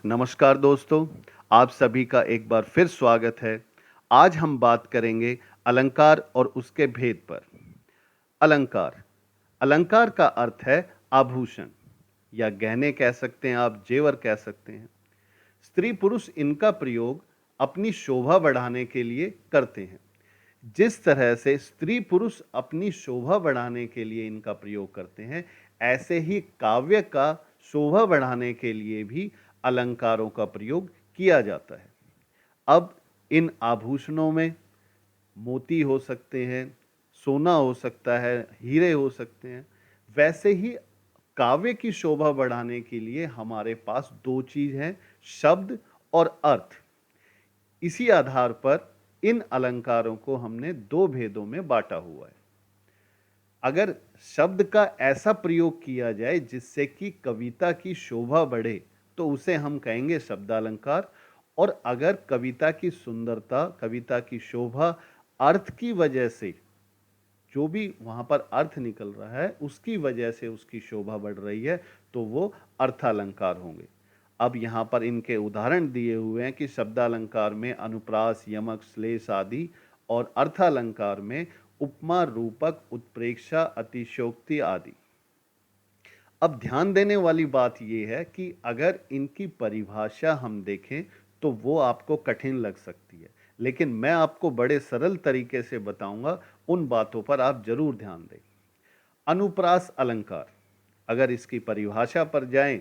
नमस्कार दोस्तों, आप सभी का एक बार फिर स्वागत है। आज हम बात करेंगे अलंकार और उसके भेद पर। अलंकार अलंकार का अर्थ है आभूषण या गहने कह सकते हैं आप, जेवर कह सकते हैं। स्त्री पुरुष इनका प्रयोग अपनी शोभा बढ़ाने के लिए करते हैं। जिस तरह से स्त्री पुरुष अपनी शोभा बढ़ाने के लिए इनका प्रयोग करते हैं, ऐसे ही काव्य का शोभा बढ़ाने के लिए भी अलंकारों का प्रयोग किया जाता है। अब इन आभूषणों में मोती हो सकते हैं, सोना हो सकता है, हीरे हो सकते हैं। वैसे ही काव्य की शोभा बढ़ाने के लिए हमारे पास दो चीज हैं, शब्द और अर्थ। इसी आधार पर इन अलंकारों को हमने दो भेदों में बांटा हुआ है। अगर शब्द का ऐसा प्रयोग किया जाए जिससे कि कविता की शोभा बढ़े, तो उसे हम कहेंगे शब्दालंकार। और अगर कविता की सुंदरता, कविता की शोभा अर्थ की वजह से, जो भी वहां पर अर्थ निकल रहा है उसकी वजह से उसकी शोभा बढ़ रही है, तो वो अर्थालंकार होंगे। अब यहां पर इनके उदाहरण दिए हुए हैं कि शब्दालंकार में अनुप्रास, यमक, श्लेष आदि, और अर्थालंकार में उपमा, रूपक, उत्प्रेक्षा, अतिशयोक्ति आदि। अब ध्यान देने वाली बात यह है कि अगर इनकी परिभाषा हम देखें तो वो आपको कठिन लग सकती है, लेकिन मैं आपको बड़े सरल तरीके से बताऊंगा। उन बातों पर आप जरूर ध्यान दें। अनुप्रास अलंकार, अगर इसकी परिभाषा पर जाएं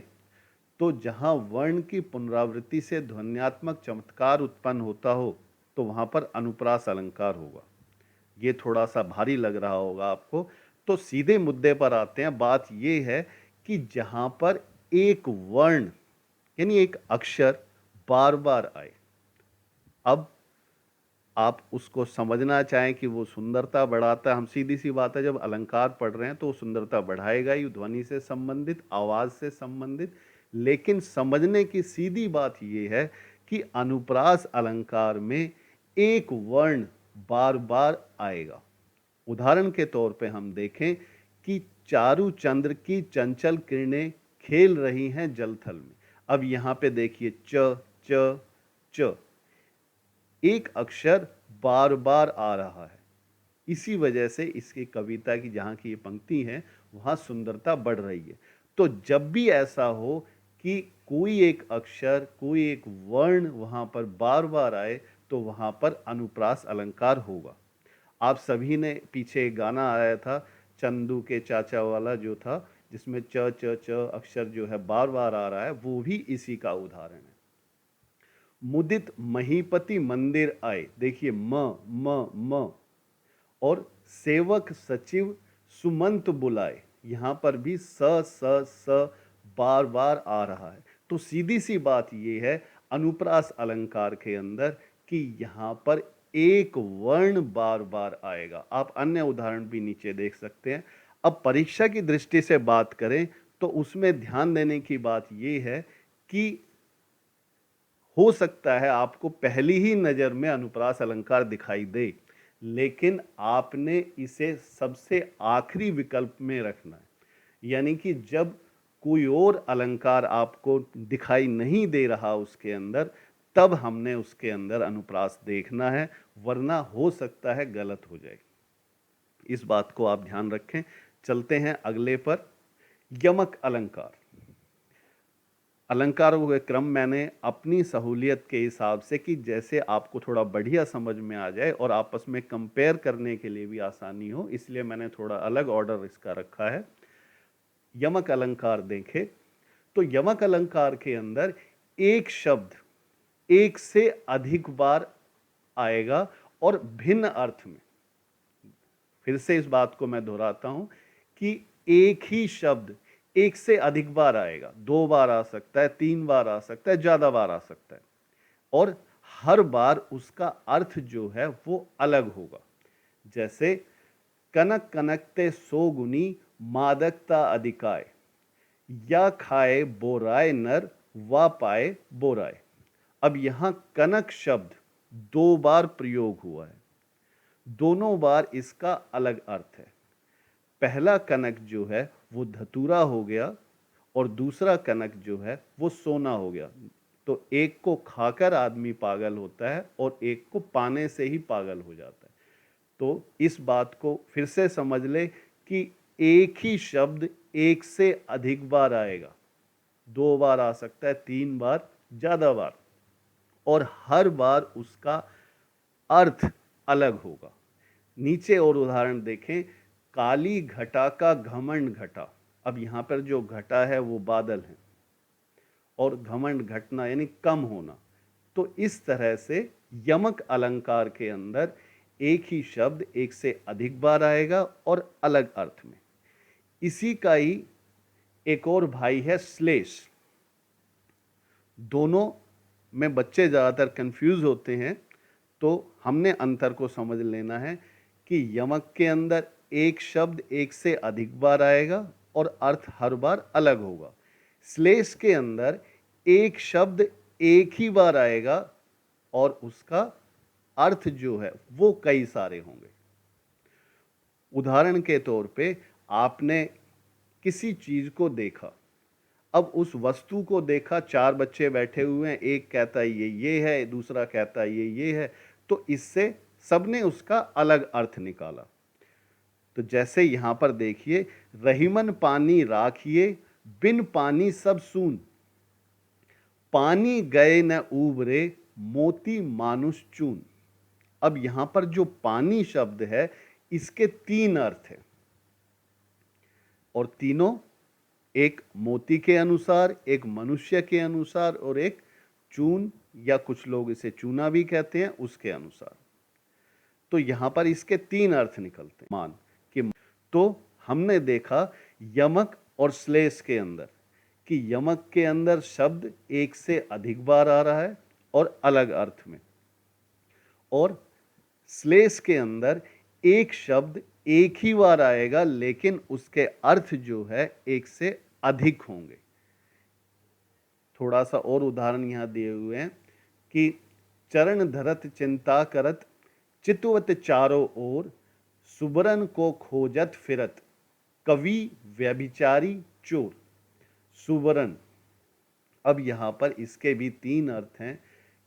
तो जहां वर्ण की पुनरावृत्ति से ध्वन्यात्मक चमत्कार उत्पन्न होता हो, तो वहां पर अनुप्रास अलंकार होगा। ये थोड़ा सा भारी लग रहा होगा आपको, तो सीधे मुद्दे पर आते हैं। बात यह है कि जहां पर एक वर्ण यानी एक अक्षर बार बार आए। अब आप उसको समझना चाहें कि वो सुंदरता बढ़ाता है, हम सीधी सी बात है, जब अलंकार पढ़ रहे हैं तो वो सुंदरता बढ़ाएगा ही, ध्वनि से संबंधित, आवाज से संबंधित। लेकिन समझने की सीधी बात यह है कि अनुप्रास अलंकार में एक वर्ण बार बार आएगा। उदाहरण के तौर पे हम देखें कि चारु चंद्र की चंचल किरणें खेल रही हैं जलथल में। अब यहां पे देखिए च च च, एक अक्षर बार बार आ रहा है। इसी वजह से इसकी कविता की जहां की ये पंक्ति है वहां सुंदरता बढ़ रही है। तो जब भी ऐसा हो कि कोई एक अक्षर, कोई एक वर्ण वहां पर बार बार आए, तो वहां पर अनुप्रास अलंकार होगा। आप सभी ने पीछे एक गाना आया था, चंदू के चाचा वाला जो था, जिसमें च च च अक्षर जो है बार बार आ रहा है, वो भी इसी का उदाहरण है। मुदित महीपति मंदिर आए, देखिए म म म, और सेवक सचिव सुमंत बुलाए, यहां पर भी स बार बार आ रहा है। तो सीधी सी बात यह है अनुप्रास अलंकार के अंदर कि यहां पर एक वर्ण बार बार आएगा। आप अन्य उदाहरण भी नीचे देख सकते हैं। अब परीक्षा की दृष्टि से बात करें तो उसमें ध्यान देने की बात यह है कि हो सकता है आपको पहली ही नजर में अनुप्रास अलंकार दिखाई दे, लेकिन आपने इसे सबसे आखिरी विकल्प में रखना है। यानी कि जब कोई और अलंकार आपको दिखाई नहीं दे रहा उसके अंदर, तब हमने उसके अंदर अनुप्रास देखना है, वरना हो सकता है गलत हो जाए। इस बात को आप ध्यान रखें। चलते हैं अगले पर, यमक अलंकार। अलंकारों के क्रम मैंने अपनी सहूलियत के हिसाब से, कि जैसे आपको थोड़ा बढ़िया समझ में आ जाए और आपस में कंपेयर करने के लिए भी आसानी हो, इसलिए मैंने थोड़ा अलग ऑर्डर इसका रखा है। यमक अलंकार देखें तो यमक अलंकार के अंदर एक शब्द एक से अधिक बार आएगा और भिन्न अर्थ में। फिर से इस बात को मैं दोहराता हूं कि एक ही शब्द एक से अधिक बार आएगा, दो बार आ सकता है, तीन बार आ सकता है, ज्यादा बार आ सकता है, और हर बार उसका अर्थ जो है वो अलग होगा। जैसे कनक कनकते सो गुनी मादकता अधिकाय, या खाए बोराय नर वा पाए बोराय। अब यहां कनक शब्द दो बार प्रयोग हुआ है, दोनों बार इसका अलग अर्थ है। पहला कनक जो है वो धतूरा हो गया और दूसरा कनक जो है वो सोना हो गया। तो एक को खाकर आदमी पागल होता है और एक को पाने से ही पागल हो जाता है। तो इस बात को फिर से समझ ले कि एक ही शब्द एक से अधिक बार आएगा, 2 बार आ सकता है, 3 बार, ज़्यादा बार, और हर बार उसका अर्थ अलग होगा। नीचे और उदाहरण देखें, काली घटा का घमंड घटा। अब यहां पर जो घटा है वो बादल है और घमंड घटना यानी कम होना। तो इस तरह से यमक अलंकार के अंदर एक ही शब्द एक से अधिक बार आएगा और अलग अर्थ में। इसी का ही एक और भाई है श्लेष। दोनों में बच्चे ज़्यादातर कंफ्यूज होते हैं, तो हमने अंतर को समझ लेना है कि यमक के अंदर एक शब्द एक से अधिक बार आएगा और अर्थ हर बार अलग होगा। श्लेष के अंदर एक शब्द एक ही बार आएगा और उसका अर्थ जो है वो कई सारे होंगे। उदाहरण के तौर पे आपने किसी चीज को देखा, अब उस वस्तु को देखा, 4 बच्चे बैठे हुए हैं, एक कहता है ये है, दूसरा कहता है ये है, तो इससे सबने उसका अलग अर्थ निकाला। तो जैसे यहां पर देखिए, रहीमन पानी राखिए, बिन पानी सब सून, पानी गए न उबरे, मोती मानुष चून। अब यहां पर जो पानी शब्द है इसके 3 अर्थ हैं और तीनों एक मोती के अनुसार, एक मनुष्य के अनुसार और एक चून या कुछ लोग इसे चूना भी कहते हैं उसके अनुसार। तो यहां पर इसके 3 अर्थ निकलते हैं। मान कि तो हमने देखा यमक और श्लेष के अंदर कि यमक के अंदर शब्द एक से अधिक बार आ रहा है और अलग अर्थ में, और श्लेष के अंदर एक शब्द एक ही बार आएगा लेकिन उसके अर्थ जो है एक से अधिक होंगे। थोड़ा सा और उदाहरण यहां दिए हुए हैं कि चरण धरत चिंता करत, चितवत चारों ओर, सुबरन को खोजत फिरत, कवि व्यभिचारी चोर। सुबरन, अब यहां पर इसके भी 3 अर्थ हैं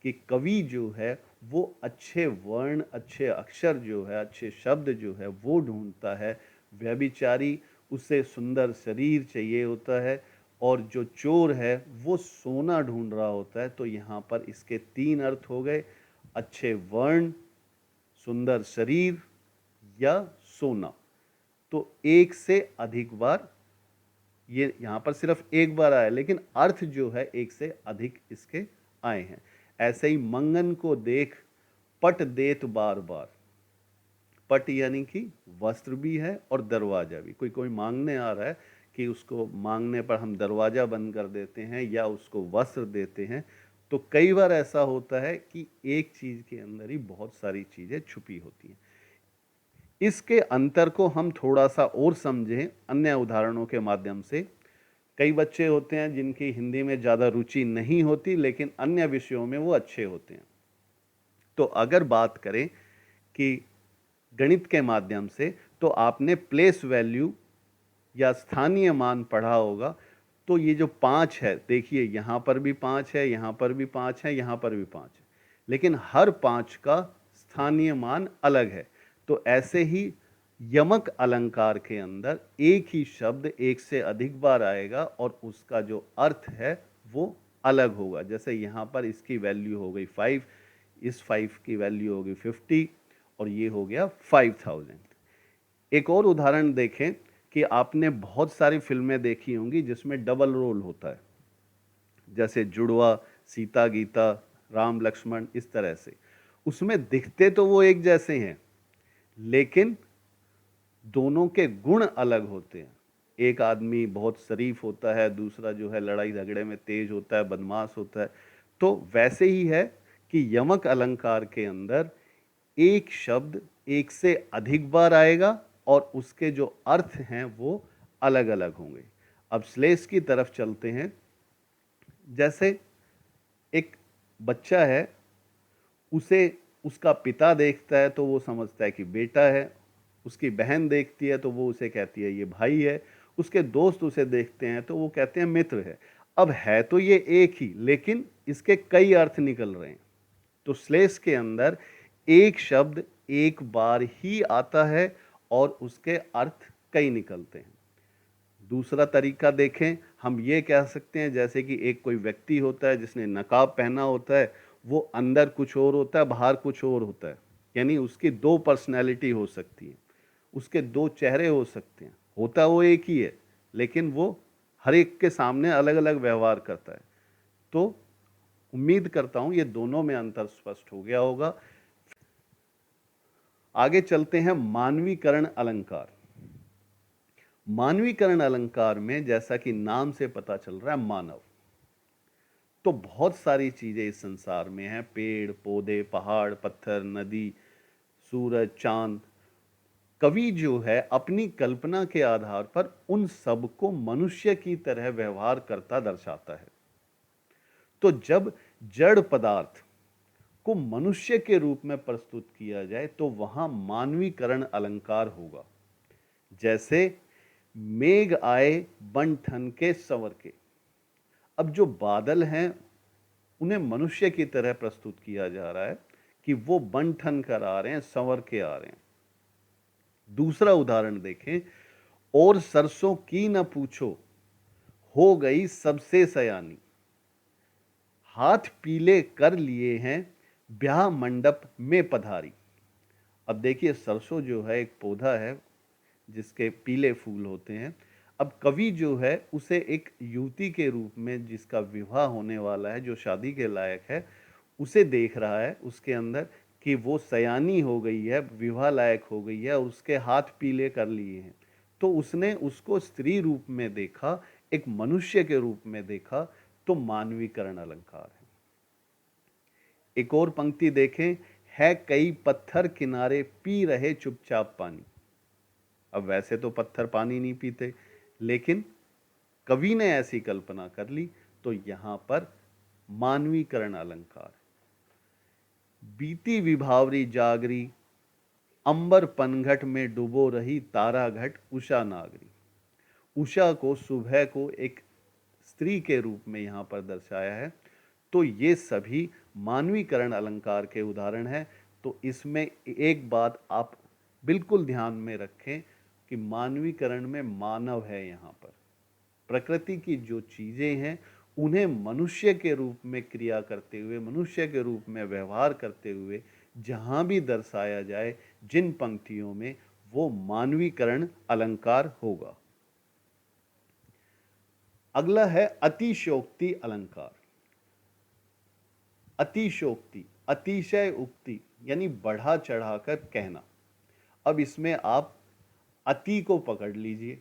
कि कवि जो है वो अच्छे वर्ण, अच्छे अक्षर जो है, अच्छे शब्द जो है वो ढूंढता है। व्यभिचारी, उसे सुंदर शरीर चाहिए होता है, और जो चोर है वो सोना ढूंढ रहा होता है। तो यहाँ पर इसके 3 अर्थ हो गए, अच्छे वर्ण, सुंदर शरीर या सोना। तो एक से अधिक बार, ये यहाँ पर सिर्फ एक बार आया लेकिन अर्थ जो है एक से अधिक इसके आए हैं। ऐसे ही मंगन को देख, पट देत बार बार। पट यानी कि वस्त्र भी है और दरवाजा भी। कोई मांगने आ रहा है कि उसको मांगने पर हम दरवाजा बंद कर देते हैं या उसको वस्त्र देते हैं। तो कई बार ऐसा होता है कि एक चीज के अंदर ही बहुत सारी चीजें छुपी होती हैं। इसके अंतर को हम थोड़ा सा और समझें अन्य उदाहरणों के माध्यम से। कई बच्चे होते हैं जिनकी हिंदी में ज़्यादा रुचि नहीं होती लेकिन अन्य विषयों में वो अच्छे होते हैं। तो अगर बात करें कि गणित के माध्यम से, तो आपने प्लेस वैल्यू या स्थानीय मान पढ़ा होगा। तो ये जो 5 है, देखिए यहाँ पर भी 5 है, यहाँ पर भी 5 है, यहाँ पर भी 5 है, लेकिन हर 5 का स्थानीय मान अलग है। तो ऐसे ही यमक अलंकार के अंदर एक ही शब्द एक से अधिक बार आएगा और उसका जो अर्थ है वो अलग होगा। जैसे यहाँ पर इसकी वैल्यू हो गई 5, इस 5 की वैल्यू हो गई 50 और ये हो गया 5000। एक और उदाहरण देखें कि आपने बहुत सारी फिल्में देखी होंगी जिसमें डबल रोल होता है, जैसे जुड़वा, सीता गीता, राम लक्ष्मण, इस तरह से। उसमें दिखते तो वो एक जैसे हैं लेकिन दोनों के गुण अलग होते हैं। एक आदमी बहुत शरीफ होता है, दूसरा जो है लड़ाई झगड़े में तेज होता है, बदमाश होता है। तो वैसे ही है कि यमक अलंकार के अंदर एक शब्द एक से अधिक बार आएगा और उसके जो अर्थ हैं वो अलग अलग होंगे। अब श्लेष की तरफ चलते हैं। जैसे एक बच्चा है, उसे उसका पिता देखता है तो वो समझता है कि बेटा है, उसकी बहन देखती है तो वो उसे कहती है ये भाई है, उसके दोस्त उसे देखते हैं तो वो कहते हैं मित्र है। अब है तो ये एक ही, लेकिन इसके कई अर्थ निकल रहे हैं। तो श्लेष के अंदर एक शब्द एक बार ही आता है और उसके अर्थ कई निकलते हैं। दूसरा तरीका देखें, हम ये कह सकते हैं जैसे कि एक कोई व्यक्ति होता है जिसने नकाब पहना होता है, वो अंदर कुछ और होता है, बाहर कुछ और होता है। यानी उसकी दो पर्सनैलिटी हो सकती है, उसके दो चेहरे हो सकते हैं, होता वो एक ही है, लेकिन वो हर एक के सामने अलग-अलग व्यवहार करता है। तो उम्मीद करता हूं ये दोनों में अंतर स्पष्ट हो गया होगा। आगे चलते हैं मानवीकरण अलंकार। मानवीकरण अलंकार में जैसा कि नाम से पता चल रहा है मानव, तो बहुत सारी चीजें इस संसार में हैं, पेड़ पौधे, पहाड़, पत्थर, नदी, सूरज, चांद। कवि जो है अपनी कल्पना के आधार पर उन सबको मनुष्य की तरह व्यवहार करता दर्शाता है। तो जब जड़ पदार्थ को मनुष्य के रूप में प्रस्तुत किया जाए तो वहां मानवीकरण अलंकार होगा। जैसे मेघ आए बन ठन के संवर के। अब जो बादल हैं उन्हें मनुष्य की तरह प्रस्तुत किया जा रहा है कि वो बन ठन कर आ रहे हैं, संवर के आ रहे हैं। दूसरा उदाहरण देखें, और सरसों की न पूछो हो गई सबसे सयानी, हाथ पीले कर लिए हैं ब्याह मंडप में पधारी। अब देखिए सरसों जो है एक पौधा है जिसके पीले फूल होते हैं। अब कवि जो है उसे एक युवती के रूप में जिसका विवाह होने वाला है, जो शादी के लायक है, उसे देख रहा है उसके अंदर कि वो सयानी हो गई है, विवाह लायक हो गई है और उसके हाथ पीले कर लिए हैं। तो उसने उसको स्त्री रूप में देखा, एक मनुष्य के रूप में देखा, तो मानवीकरण अलंकार है। एक और पंक्ति देखें, है कई पत्थर किनारे पी रहे चुपचाप पानी। अब वैसे तो पत्थर पानी नहीं पीते, लेकिन कवि ने ऐसी कल्पना कर ली, तो यहां पर मानवीकरण अलंकार। बीती विभावरी जागरी, अंबर पनघट में डुबो रही तारा घट उषा नागरी। उषा को, सुबह को एक स्त्री के रूप में यहां पर दर्शाया है। तो ये सभी मानवीकरण अलंकार के उदाहरण हैं। तो इसमें एक बात आप बिल्कुल ध्यान में रखें कि मानवीकरण में मानव है। यहाँ पर प्रकृति की जो चीजें हैं उन्हें मनुष्य के रूप में क्रिया करते हुए, मनुष्य के रूप में व्यवहार करते हुए जहां भी दर्शाया जाए जिन पंक्तियों में, वो मानवीकरण अलंकार होगा। अगला है अतिशयोक्ति अलंकार। अतिशयोक्ति, अतिशय उक्ति यानी बढ़ा चढ़ाकर कहना। अब इसमें आप अति को पकड़ लीजिए।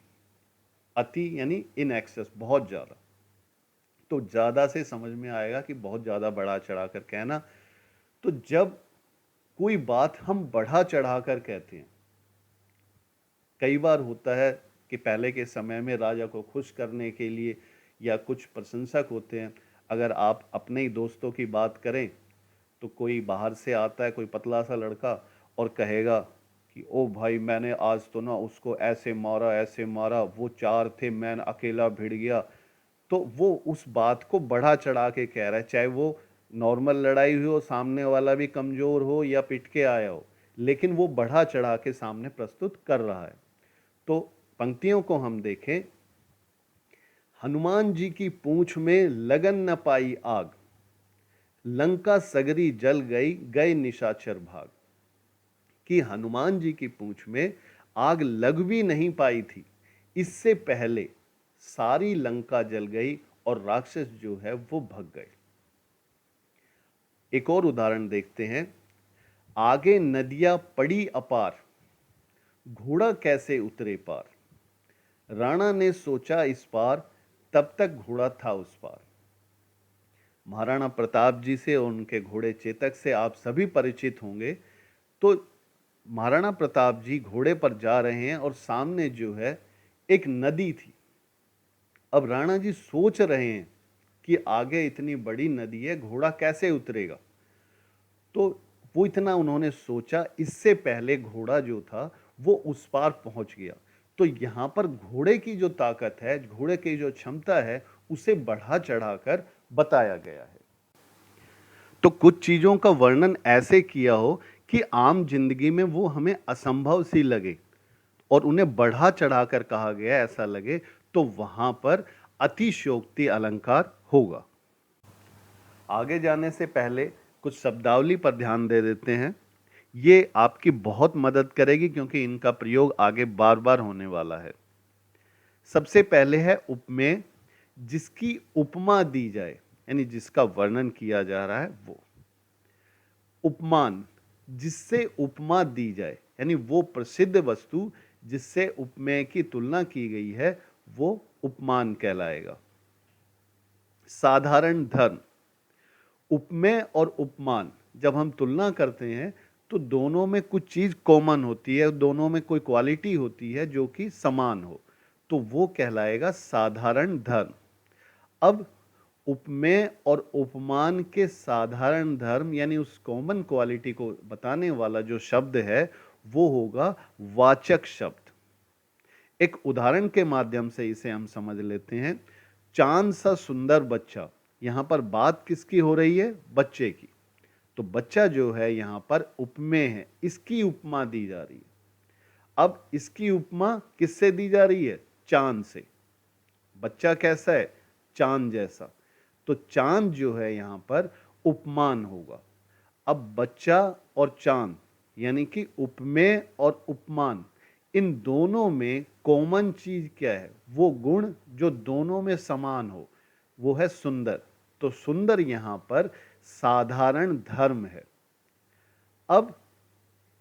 अति यानी इन एक्सेस, बहुत ज्यादा। तो ज्यादा से समझ में आएगा कि बहुत ज्यादा बढ़ा चढ़ाकर कहना। तो जब कोई बात हम बढ़ा चढ़ाकर कहते हैं, कई बार होता है कि पहले के समय में राजा को खुश करने के लिए या कुछ प्रशंसक होते हैं, अगर आप अपने ही दोस्तों की बात करें तो कोई बाहर से आता है, कोई पतला सा लड़का, और कहेगा कि ओ भाई मैंने आज तो ना उसको ऐसे मारा, वो चार थे मैं अकेला भिड़ गया। तो वो उस बात को बढ़ा चढ़ा के कह रहा है, चाहे वो नॉर्मल लड़ाई हुई हो, सामने वाला भी कमजोर हो या पिट के आया हो, लेकिन वो बढ़ा चढ़ा के सामने प्रस्तुत कर रहा है। तो पंक्तियों को हम देखें, हनुमान जी की पूंछ में लगन न पाई आग, लंका सगरी जल गई गए निशाचर भाग। कि हनुमान जी की पूंछ में आग लग भी नहीं पाई थी, इससे पहले सारी लंका जल गई और राक्षस जो है वो भग गए। एक और उदाहरण देखते हैं, आगे नदियां पड़ी अपार, घोड़ा कैसे उतरे पार। राणा ने सोचा इस पार, तब तक घोड़ा था उस पार। महाराणा प्रताप जी से और उनके घोड़े चेतक से आप सभी परिचित होंगे। तो महाराणा प्रताप जी घोड़े पर जा रहे हैं और सामने जो है एक नदी थी। अब राणा जी सोच रहे हैं कि आगे इतनी बड़ी नदी है, घोड़ा कैसे उतरेगा। तो वो इतना उन्होंने सोचा, इससे पहले घोड़ा जो था वो उस पार पहुंच गया। तो यहां पर घोड़े की जो ताकत है, घोड़े की जो क्षमता है, उसे बढ़ा चढ़ाकर बताया गया है। तो कुछ चीज़ों का वर्णन ऐसे किया हो कि आम जिंदगी में वो हमें असंभव सी लगे और उन्हें बढ़ा चढ़ाकर कहा गया ऐसा लगे, तो वहां पर अतिशयोक्ति अलंकार होगा। आगे जाने से पहले कुछ शब्दावली पर ध्यान दे देते हैं। ये आपकी बहुत मदद करेगी क्योंकि इनका प्रयोग आगे बार बार होने वाला है। सबसे पहले है उपमेय, जिसकी उपमा दी जाए, यानी जिसका वर्णन किया जा रहा है वो। उपमान, जिससे उपमा दी जाए, यानी वो प्रसिद्ध वस्तु जिससे उपमेय की तुलना की गई है वो उपमान कहलाएगा। साधारण धर्म, उपमेय और उपमान जब हम तुलना करते हैं तो दोनों में कुछ चीज कॉमन होती है, दोनों में कोई क्वालिटी होती है जो कि समान हो, तो वो कहलाएगा साधारण धर्म। अब उपमेय और उपमान के साधारण धर्म यानी उस कॉमन क्वालिटी को बताने वाला जो शब्द है वो होगा वाचक शब्द। एक उदाहरण के माध्यम से इसे हम समझ लेते हैं। चांद सा सुंदर बच्चा, यहां पर बात किसकी हो रही है? बच्चे की। तो बच्चा जो है यहां पर उपमेय है, इसकी उपमा दी जा रही है। अब इसकी उपमा किससे दी जा रही है? चांद से। बच्चा कैसा है? चांद जैसा। तो चांद जो है यहां पर उपमान होगा। अब बच्चा और चांद यानी कि उपमेय और उपमान, इन दोनों में कॉमन चीज क्या है? वो गुण जो दोनों में समान हो, वो है सुंदर। तो सुंदर यहां पर साधारण धर्म है। अब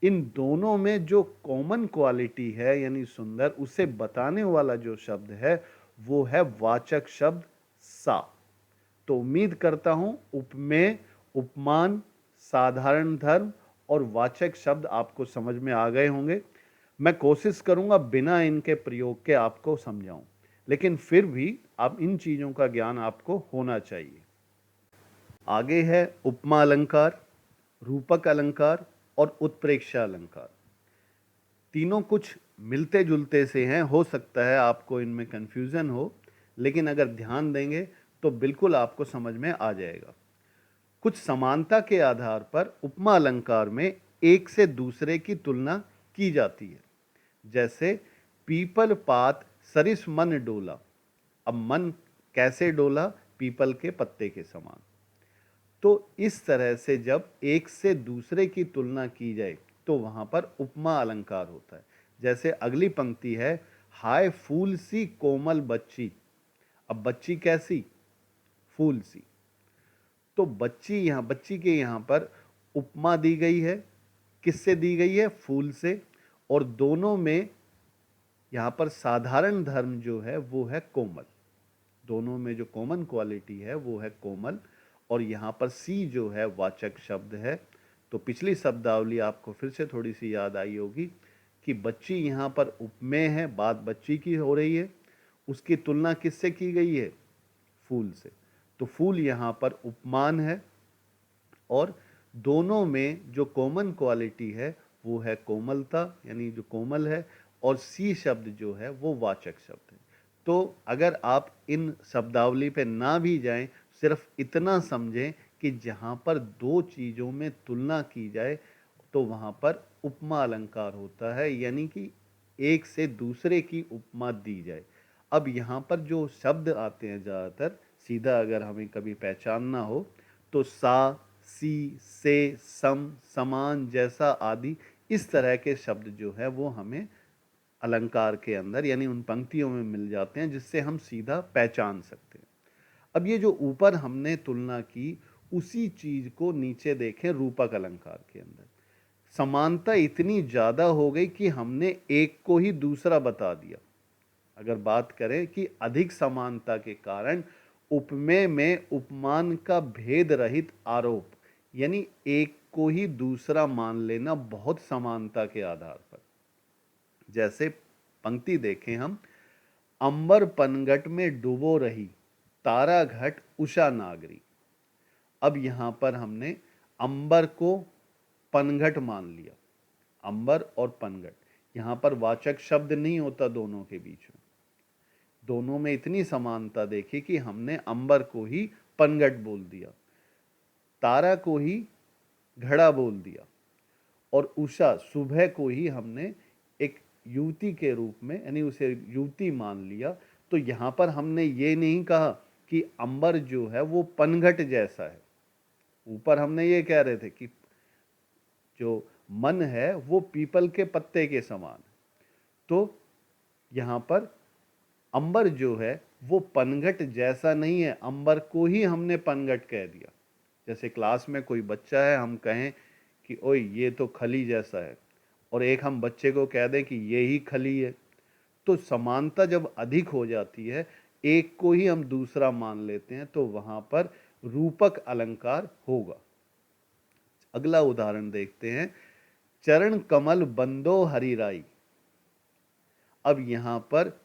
इन दोनों में जो कॉमन क्वालिटी है यानी सुंदर, उसे बताने वाला जो शब्द है वो है वाचक शब्द सा। तो उम्मीद करता हूं उपमेय, उपमान, साधारण धर्म और वाचक शब्द आपको समझ में आ गए होंगे। मैं कोशिश करूंगा बिना इनके प्रयोग के आपको समझाऊं, लेकिन फिर भी आप इन चीजों का ज्ञान आपको होना चाहिए। आगे है उपमा अलंकार, रूपक अलंकार और उत्प्रेक्षा अलंकार। तीनों कुछ मिलते जुलते से हैं, हो सकता है आपको इनमें कंफ्यूजन हो, लेकिन अगर ध्यान देंगे तो बिल्कुल आपको समझ में आ जाएगा। कुछ समानता के आधार पर उपमा अलंकार में एक से दूसरे की तुलना की जाती है। जैसे पीपल पात सरिस मन डोला। अब मन कैसे डोला? पीपल के पत्ते के समान। तो इस तरह से जब एक से दूसरे की तुलना की जाए तो वहां पर उपमा अलंकार होता है। जैसे अगली पंक्ति है, हाय फूल सी कोमल बच्ची। अब बच्ची कैसी? फूल सी। तो बच्ची के यहां पर उपमा दी गई है। किससे दी गई है? फूल से। और दोनों में यहां पर साधारण धर्म जो है वो है कोमल। दोनों में जो कॉमन क्वालिटी है वो है कोमल। और यहां पर सी जो है वाचक शब्द है। तो पिछली शब्दावली आपको फिर से थोड़ी सी याद आई होगी कि बच्ची यहां पर उपमेय है, बात बच्ची की हो रही है। उसकी तुलना किससे की गई है? फूल से। तो फूल यहां पर उपमान है। और दोनों में जो कॉमन क्वालिटी है वो है कोमलता, यानी जो कोमल है। और सी शब्द जो है वो वाचक शब्द है। तो अगर आप इन शब्दावली पे ना भी जाएं, सिर्फ इतना समझें कि जहां पर दो चीजों में तुलना की जाए तो वहां पर उपमा अलंकार होता है, यानी कि एक से दूसरे की उपमा दी जाए। अब यहाँ पर जो शब्द आते हैं ज़्यादातर, सीधा अगर हमें कभी पहचानना हो तो सा, सी, से, सम, समान, जैसा आदि, इस तरह के शब्द जो है वो हमें अलंकार के अंदर यानी उन पंक्तियों में मिल जाते हैं जिससे हम सीधा पहचान सकते हैं। अब ये जो ऊपर हमने तुलना की, उसी चीज को नीचे देखें रूपक अलंकार के अंदर। समानता इतनी ज्यादा हो गई कि हमने एक को ही दूसरा बता दिया। अगर बात करें कि अधिक समानता के कारण उपमेय में उपमान का भेद रहित आरोप, यानी एक को ही दूसरा मान लेना बहुत समानता के आधार पर। जैसे पंक्ति देखें हम, अंबर पनघट में डूबो रही, तारा घट उषा नागरी। अब यहां पर हमने अंबर को पनघट मान लिया। अंबर और पनघट, यहां पर वाचक शब्द नहीं होता दोनों के बीच में। दोनों में इतनी समानता देखी कि हमने अंबर को ही पनघट बोल दिया। तारा को ही घड़ा बोल दिया और उषा सुबह को ही हमने एक युवती के रूप में, यानी उसे युवती मान लिया। तो यहाँ पर हमने ये नहीं कहा कि अंबर जो है वो पनघट जैसा है। ऊपर हमने ये कह रहे थे कि जो मन है वो पीपल के पत्ते के समान है। तो यहाँ पर अंबर जो है वो पनघट जैसा नहीं है, अंबर को ही हमने पनघट कह दिया। जैसे क्लास में कोई बच्चा है, हम कहें कि ओए ये तो खली जैसा है, और एक हम बच्चे को कह दें कि ये ही खली है, तो समानता जब अधिक हो जाती है, एक को ही हम दूसरा मान लेते हैं, तो वहां पर रूपक अलंकार होगा। अगला उदाहरण देखते हैं, चरण कमल बंदो हरिराई। अब यहां पर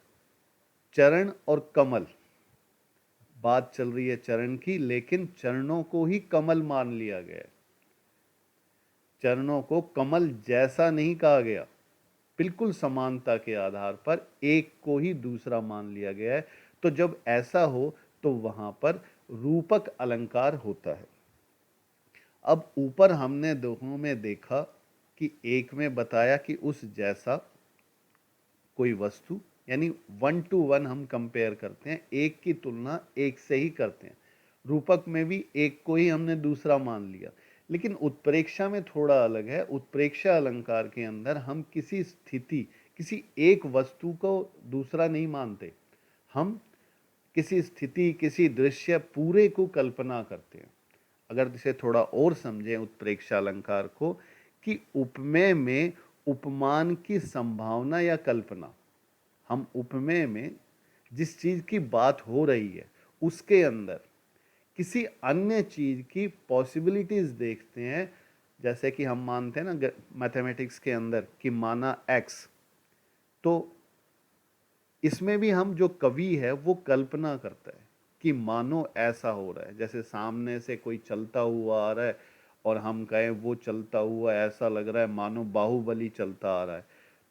चरण और कमल, बात चल रही है चरण की, लेकिन चरणों को ही कमल मान लिया गया। चरणों को कमल जैसा नहीं कहा गया, बिल्कुल समानता के आधार पर एक को ही दूसरा मान लिया गया है। तो जब ऐसा हो तो वहां पर रूपक अलंकार होता है। अब ऊपर हमने दोनों में देखा कि एक में बताया कि उस जैसा कोई वस्तु, यानी 1 to 1 हम कंपेयर करते हैं, एक की तुलना एक से ही करते हैं। रूपक में भी एक को ही हमने दूसरा मान लिया, लेकिन उत्प्रेक्षा में थोड़ा अलग है। उत्प्रेक्षा अलंकार के अंदर हम किसी स्थिति, किसी एक वस्तु को दूसरा नहीं मानते, हम किसी स्थिति, किसी दृश्य पूरे को कल्पना करते हैं। अगर इसे थोड़ा और समझें उत्प्रेक्षा अलंकार को, कि उपमेय में उपमान की संभावना या कल्पना, हम उपमेय में जिस चीज की बात हो रही है उसके अंदर किसी अन्य चीज की पॉसिबिलिटीज देखते हैं। जैसे कि हम मानते हैं ना मैथमेटिक्स के अंदर कि माना x, तो इसमें भी हम, जो कवि है वो कल्पना करता है कि मानो ऐसा हो रहा है। जैसे सामने से कोई चलता हुआ आ रहा है और हम कहें वो चलता हुआ ऐसा लग रहा है मानो बाहुबली चलता आ रहा है।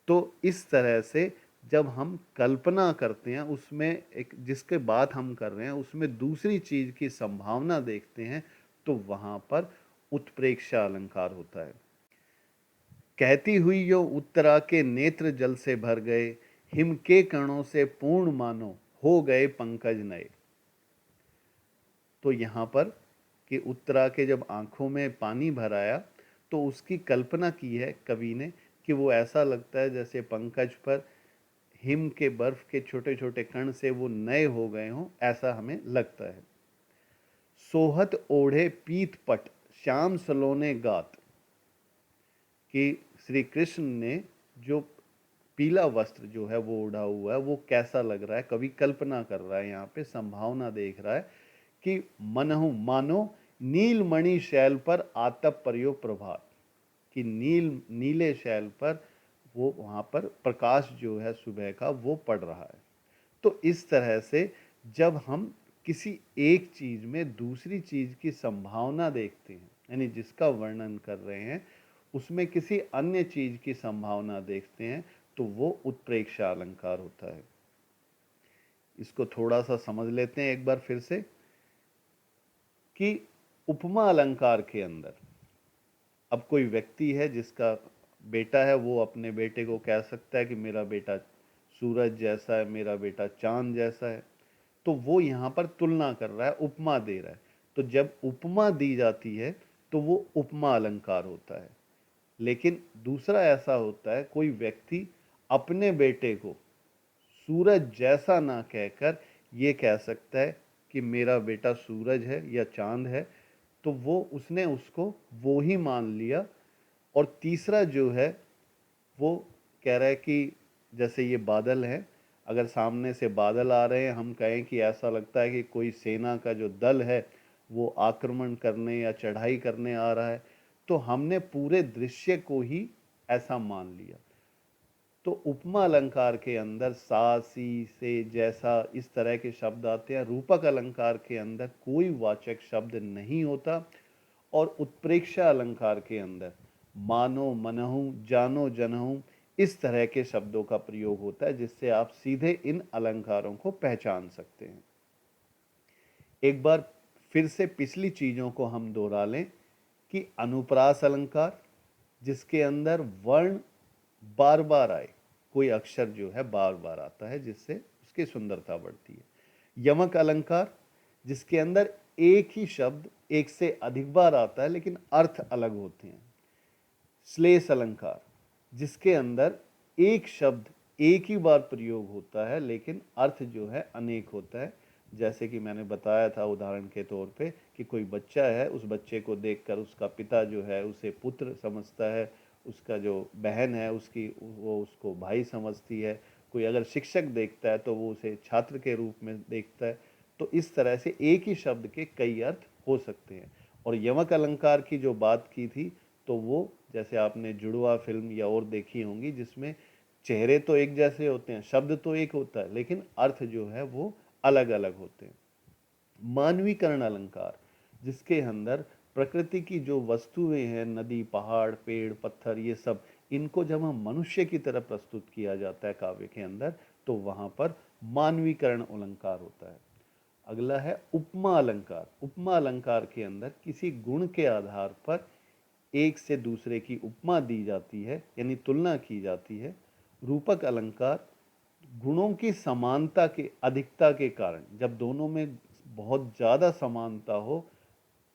तो इस तरह से जब हम कल्पना करते हैं, उसमें एक जिसके बात हम कर रहे हैं उसमें दूसरी चीज की संभावना देखते हैं, तो वहां पर उत्प्रेक्षा अलंकार होता है। कहती हुई यो उत्तरा के नेत्र जल से भर गए, हिम के कणों से पूर्ण मानो हो गए पंकज नए। तो यहाँ पर कि उत्तरा के जब आंखों में पानी भर आया तो उसकी कल्पना की है कवि ने कि वो ऐसा लगता है जैसे पंकज पर हिम के बर्फ के छोटे छोटे कण से वो नए हो गए हों, ऐसा हमें लगता है। सोहत ओढ़े पीत पट श्याम सलोने गात, कि श्री कृष्ण ने जो पीला वस्त्र जो है वो ओढ़ा हुआ है वो कैसा लग रहा है, कवि कल्पना कर रहा है, यहाँ पे संभावना देख रहा है कि मनहु मानो नीलमणि शैल पर आतप पर्यो प्रभात, कि नीले शैल पर वो वहाँ पर प्रकाश जो है सुबह का वो पड़ रहा है। तो इस तरह से जब हम किसी एक चीज में दूसरी चीज की संभावना देखते हैं, यानी जिसका वर्णन कर रहे हैं उसमें किसी अन्य चीज की संभावना देखते हैं, तो वो उत्प्रेक्षा अलंकार होता है। इसको थोड़ा सा समझ लेते हैं एक बार फिर से, कि उपमा अलंकार के अंदर अब कोई व्यक्ति है जिसका बेटा है, वो अपने बेटे को कह सकता है कि मेरा बेटा सूरज जैसा है, मेरा बेटा चांद जैसा है। तो वो यहाँ पर तुलना कर रहा है, उपमा दे रहा है। तो जब उपमा दी जाती है तो वो उपमा अलंकार होता है। लेकिन दूसरा ऐसा होता है, कोई व्यक्ति अपने बेटे को सूरज जैसा ना कहकर ये कह सकता है कि मेरा बेटा सूरज है या चांद है, तो वो उसने उसको वो ही मान लिया। और तीसरा जो है वो कह रहा है कि जैसे ये बादल है, अगर सामने से बादल आ रहे हैं, हम कहें कि ऐसा लगता है कि कोई सेना का जो दल है वो आक्रमण करने या चढ़ाई करने आ रहा है, तो हमने पूरे दृश्य को ही ऐसा मान लिया। तो उपमा अलंकार के अंदर सा, सी, से, जैसा, इस तरह के शब्द आते हैं। रूपक अलंकार के अंदर कोई वाचक शब्द नहीं होता। और उत्प्रेक्षा अलंकार के अंदर मानो, मनहु, जानो, जनहु, इस तरह के शब्दों का प्रयोग होता है, जिससे आप सीधे इन अलंकारों को पहचान सकते हैं। एक बार फिर से पिछली चीज़ों को हम दोहरा लें कि अनुप्रास अलंकार, जिसके अंदर वर्ण बार बार आए, कोई अक्षर जो है बार बार आता है जिससे उसकी सुंदरता बढ़ती है। यमक अलंकार, जिसके अंदर एक ही शब्द एक से अधिक बार आता है लेकिन अर्थ अलग होते हैं। श्लेष अलंकार, जिसके अंदर एक शब्द एक ही बार प्रयोग होता है लेकिन अर्थ जो है अनेक होता है। जैसे कि मैंने बताया था उदाहरण के तौर पे कि कोई बच्चा है, उस बच्चे को देखकर उसका पिता जो है उसे पुत्र समझता है, उसका जो बहन है उसकी वो उसको भाई समझती है, कोई अगर शिक्षक देखता है तो वो उसे छात्र के रूप में देखता है। तो इस तरह से एक ही शब्द के कई अर्थ हो सकते हैं। और यमक अलंकार की जो बात की थी तो वो जैसे आपने जुड़वा फिल्म या और देखी होंगी जिसमें चेहरे तो एक जैसे होते हैं, शब्द तो एक होता है लेकिन अर्थ जो है वो अलग अलग होते हैं। मानवीकरण अलंकार, जिसके अंदर प्रकृति की जो वस्तुएं हैं, नदी, पहाड़, पेड़, पत्थर, ये सब, इनको जब हम मनुष्य की तरह प्रस्तुत किया जाता है काव्य के अंदर तो वहां पर मानवीकरण अलंकार होता है। अगला है उपमा अलंकार। उपमा अलंकार के अंदर किसी गुण के आधार पर एक से दूसरे की उपमा दी जाती है यानी तुलना की जाती है। रूपक अलंकार, गुणों की समानता के अधिकता के कारण जब दोनों में बहुत ज़्यादा समानता हो,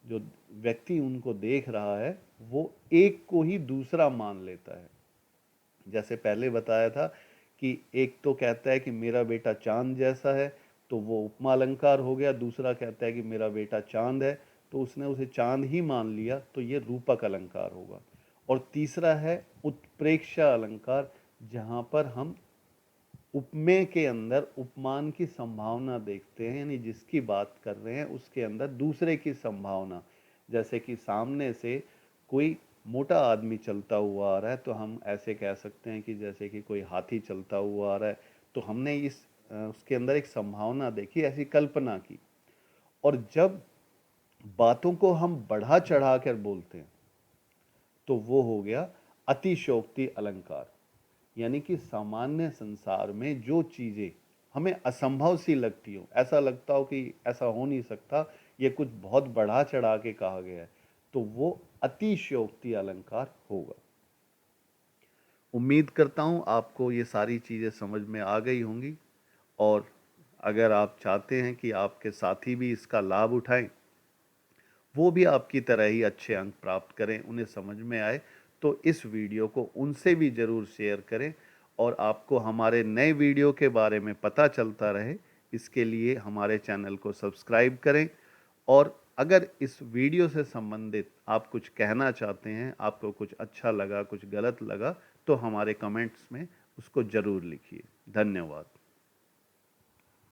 जो व्यक्ति उनको देख रहा है वो एक को ही दूसरा मान लेता है। जैसे पहले बताया था कि एक तो कहता है कि मेरा बेटा चांद जैसा है तो वो उपमा अलंकार हो गया, दूसरा कहता है कि मेरा बेटा चांद है तो उसने उसे चांद ही मान लिया तो ये रूपक अलंकार होगा। और तीसरा है उत्प्रेक्षा अलंकार, जहाँ पर हम उपमेय के अंदर उपमान की संभावना देखते हैं, यानी जिसकी बात कर रहे हैं उसके अंदर दूसरे की संभावना। जैसे कि सामने से कोई मोटा आदमी चलता हुआ आ रहा है तो हम ऐसे कह सकते हैं कि जैसे कि कोई हाथी चलता हुआ आ रहा है, तो हमने उसके अंदर एक संभावना देखी, ऐसी कल्पना की। और जब बातों को हम बढ़ा चढ़ा कर बोलते हैं तो वो हो गया अतिशयोक्ति अलंकार। यानी कि सामान्य संसार में जो चीजें हमें असंभव सी लगती हो, ऐसा लगता हो कि ऐसा हो नहीं सकता, ये कुछ बहुत बढ़ा चढ़ा के कहा गया है, तो वो अतिशयोक्ति अलंकार होगा। उम्मीद करता हूं आपको ये सारी चीजें समझ में आ गई होंगी। और अगर आप चाहते हैं कि आपके साथी भी इसका लाभ उठाएं, वो भी आपकी तरह ही अच्छे अंक प्राप्त करें, उन्हें समझ में आए, तो इस वीडियो को उनसे भी ज़रूर शेयर करें। और आपको हमारे नए वीडियो के बारे में पता चलता रहे, इसके लिए हमारे चैनल को सब्सक्राइब करें। और अगर इस वीडियो से संबंधित आप कुछ कहना चाहते हैं, आपको कुछ अच्छा लगा, कुछ गलत लगा, तो हमारे कमेंट्स में उसको ज़रूर लिखिए। धन्यवाद।